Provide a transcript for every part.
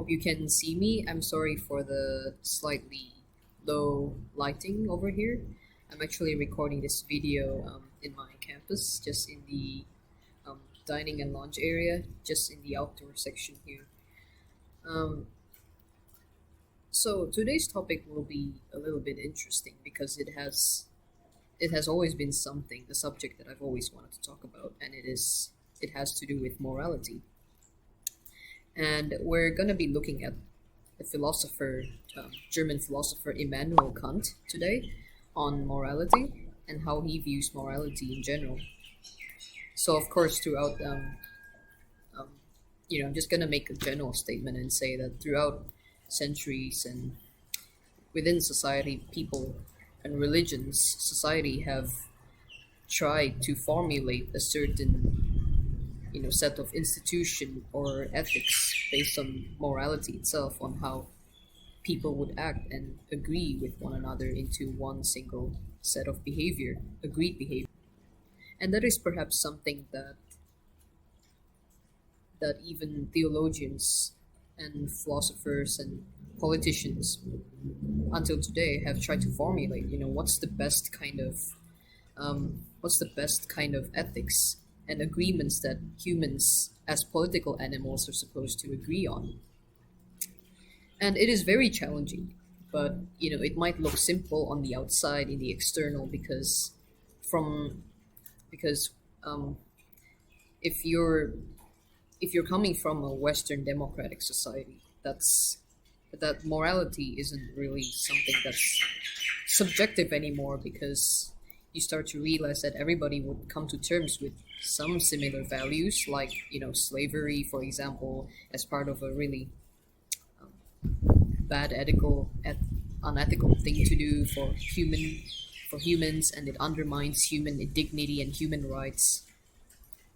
hope you can see me. I'm sorry for the slightly low lighting over here. I'm actually recording this video in my campus, just in the dining and lounge area, just in the outdoor section here. Um, so today's topic will be a little bit interesting because it has always been something, a subject that I've always wanted to talk about, and it has to do with morality. And we're gonna be looking at the philosopher, German philosopher Immanuel Kant today on morality and how he views morality in general. So of course, throughout, um, I'm just gonna make a general statement and say that throughout centuries and within society, people and religions, society have tried to formulate a certain set of institution or ethics based on morality itself, on how people would act and agree with one another into one single set of behavior, agreed behavior. And that is perhaps something that even theologians and philosophers and politicians until today have tried to formulate. What's the best kind of ethics and agreements that humans as political animals are supposed to agree on. And it is very challenging, but it might look simple on the outside, in the external, from because if you're coming from a Western democratic society, that morality isn't really something that's subjective anymore, because you start to realize that everybody would come to terms with some similar values, like slavery, for example, as part of a really bad unethical thing to do for humans, and it undermines human dignity and human rights.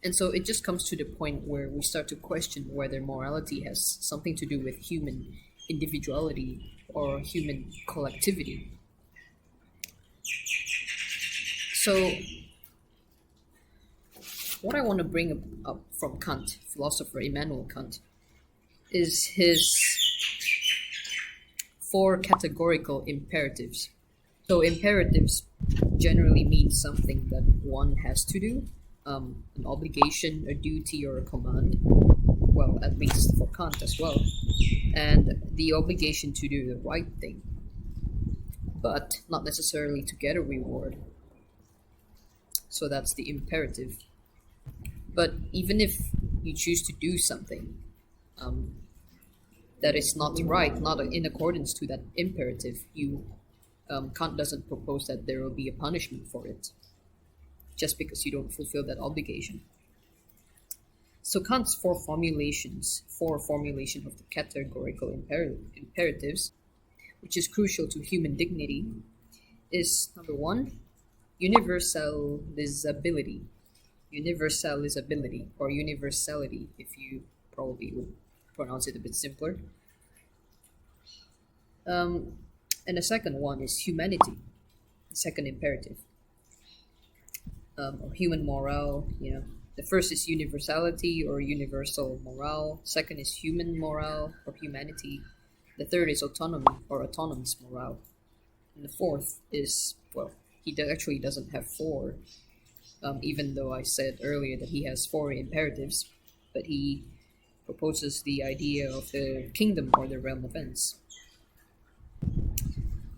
And so it just comes to the point where we start to question whether morality has something to do with human individuality or human collectivity. So what I want to bring up from Kant, philosopher Immanuel Kant, is his four categorical imperatives. So imperatives generally mean something that one has to do, an obligation, a duty, or a command. Well, at least for Kant as well. And the obligation to do the right thing, but not necessarily to get a reward. So that's the imperative. But even if you choose to do something that is not right, not in accordance to that imperative, Kant doesn't propose that there will be a punishment for it, just because you don't fulfill that obligation. So Kant's four formulation of the categorical imperatives, which is crucial to human dignity, is number one, universalizability, or universality, if you probably would pronounce it a bit simpler. And the second one is humanity, the second imperative, or human morale. The first is universality or universal morale. Second is human morale or humanity. The third is autonomy or autonomous morale. And the fourth is, well, he actually doesn't have four, even though I said earlier that he has four imperatives, but he proposes the idea of the kingdom or the realm of ends.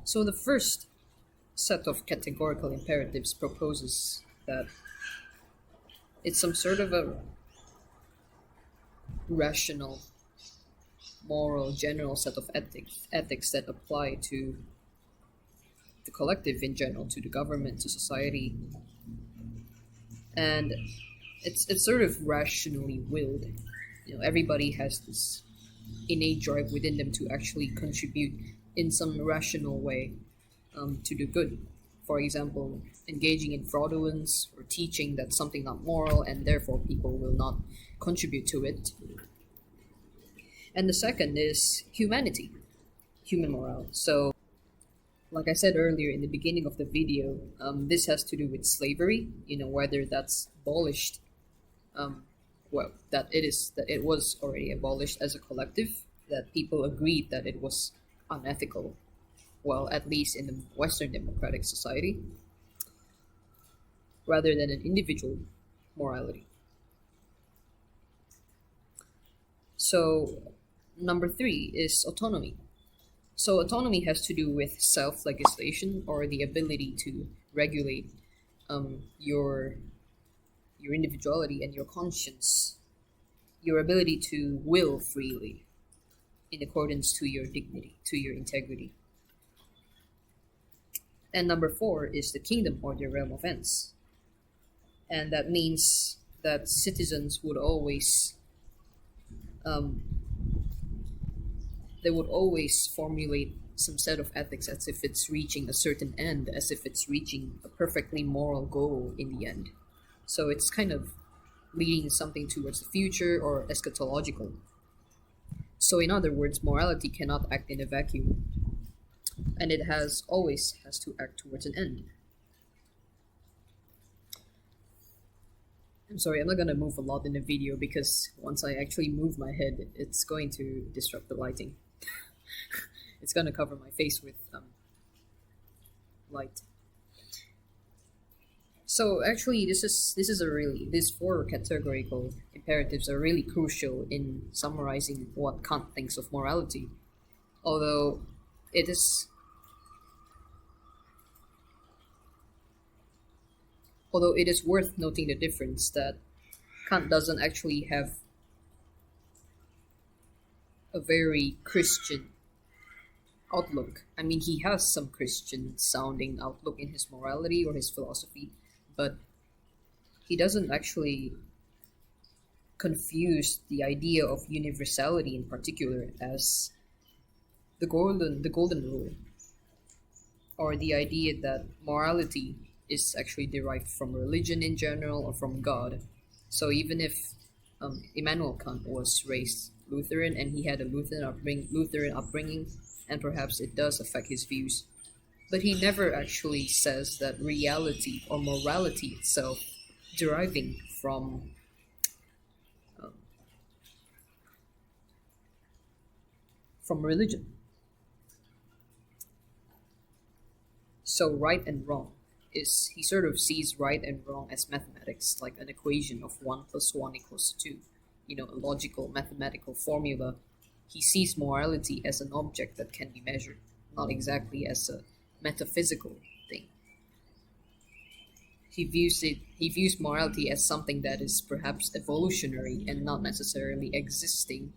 So the first set of categorical imperatives proposes that it's some sort of a rational, moral, general set of ethics that apply to the collective in general, to the government, to society. And it's sort of rationally willed. Everybody has this innate drive within them to actually contribute in some rational way to do good. For example, engaging in fraudulence or teaching that's something not moral, and therefore people will not contribute to it. And the second is humanity, human morale. So, like I said earlier in the beginning of the video, this has to do with slavery, whether that's abolished, that it was already abolished as a collective, that people agreed that it was unethical, well, at least in the Western democratic society, rather than an individual morality. So, number three is autonomy. So, autonomy has to do with self legislation, or the ability to regulate your individuality and your conscience, your ability to will freely in accordance to your dignity, to your integrity. And number four is the kingdom, or the realm of ends. And that means that citizens would always um, they would always formulate some set of ethics as if it's reaching a certain end, as if it's reaching a perfectly moral goal in the end. So it's kind of leading something towards the future or eschatological. So in other words, morality cannot act in a vacuum, and it has always has to act towards an end. I'm sorry, I'm not gonna move a lot in the video because once I actually move my head, it's going to disrupt the lighting. It's gonna cover my face with light. So actually, these four categorical imperatives are really crucial in summarizing what Kant thinks of morality. Although it is although it is worth noting the difference that Kant doesn't actually have a very Christian outlook. I mean, he has some Christian sounding outlook in his morality or his philosophy, but he doesn't actually confuse the idea of universality in particular as the golden rule, or the idea that morality is actually derived from religion in general or from God. So even if Immanuel Kant was raised Lutheran and he had a Lutheran upbringing, and perhaps it does affect his views, but he never actually says that reality or morality itself deriving um, from religion. So right and wrong is, he sort of sees right and wrong as mathematics, like an equation of 1 plus 1 equals 2, a logical mathematical formula. He sees morality as an object that can be measured, not exactly as a metaphysical thing. He views morality as something that is perhaps evolutionary and not necessarily existing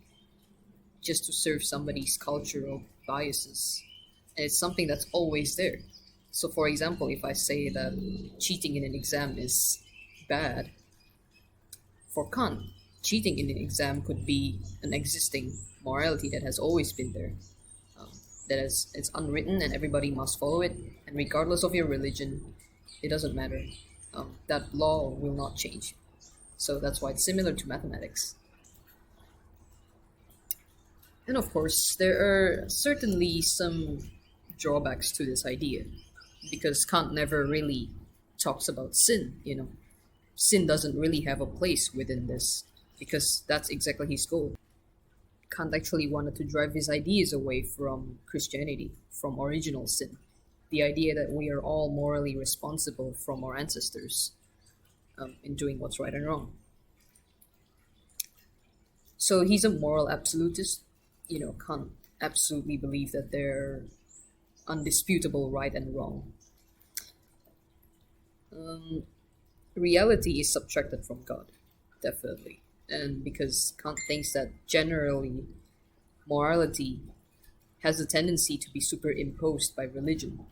just to serve somebody's cultural biases. And it's something that's always there. So for example, if I say that cheating in an exam is bad, for Kant, cheating in an exam could be an existing morality that has always been there. It's unwritten and everybody must follow it, and regardless of your religion, it doesn't matter. That law will not change. So that's why it's similar to mathematics. And of course, there are certainly some drawbacks to this idea, because Kant never really talks about sin, Sin doesn't really have a place within this, because that's exactly his goal. Kant actually wanted to drive his ideas away from Christianity, from original sin. The idea that we are all morally responsible from our ancestors in doing what's right and wrong. So he's a moral absolutist. Kant absolutely believes that they're undisputable right and wrong. Reality is subtracted from God, definitely. And because Kant thinks that generally morality has a tendency to be superimposed by religion.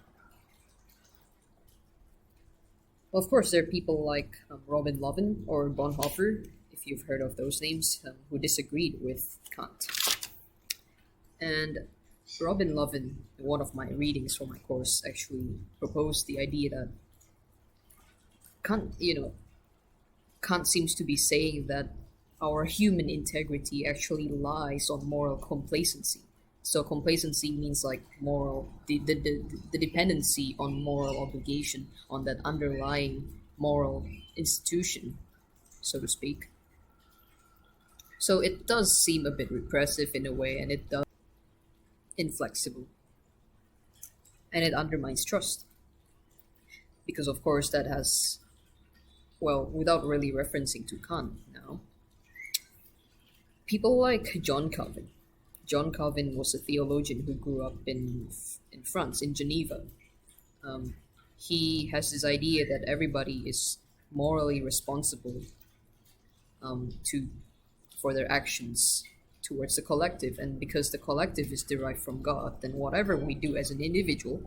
Of course, there are people like Robin Lovin or Bonhoeffer, if you've heard of those names, who disagreed with Kant. And Robin Lovin, in one of my readings for my course, actually proposed the idea that Kant seems to be saying that our human integrity actually lies on moral complacency. So complacency means like the dependency on moral obligation, on that underlying moral institution, so to speak. So it does seem a bit repressive in a way, and it does inflexible, and it undermines trust because, of course, that has, well, without really referencing to Kant now, people like John Calvin. John Calvin was a theologian who grew up in France, in Geneva. Um, he has this idea that everybody is morally responsible to for their actions towards the collective, and because the collective is derived from God, then whatever we do as an individual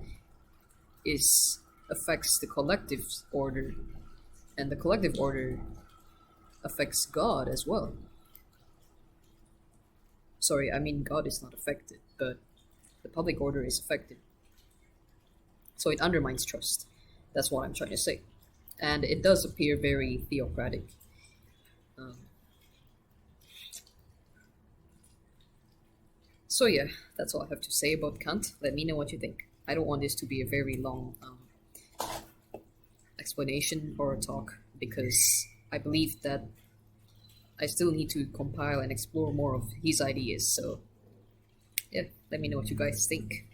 is affects the collective order, and the collective order affects God as well. Sorry, I mean God is not affected, but the public order is affected. So it undermines trust. That's what I'm trying to say. And it does appear very theocratic. Um, so yeah, that's all I have to say about Kant. Let me know what you think. I don't want this to be a very long explanation or a talk because I believe that I still need to compile and explore more of his ideas. So yeah, let me know what you guys think.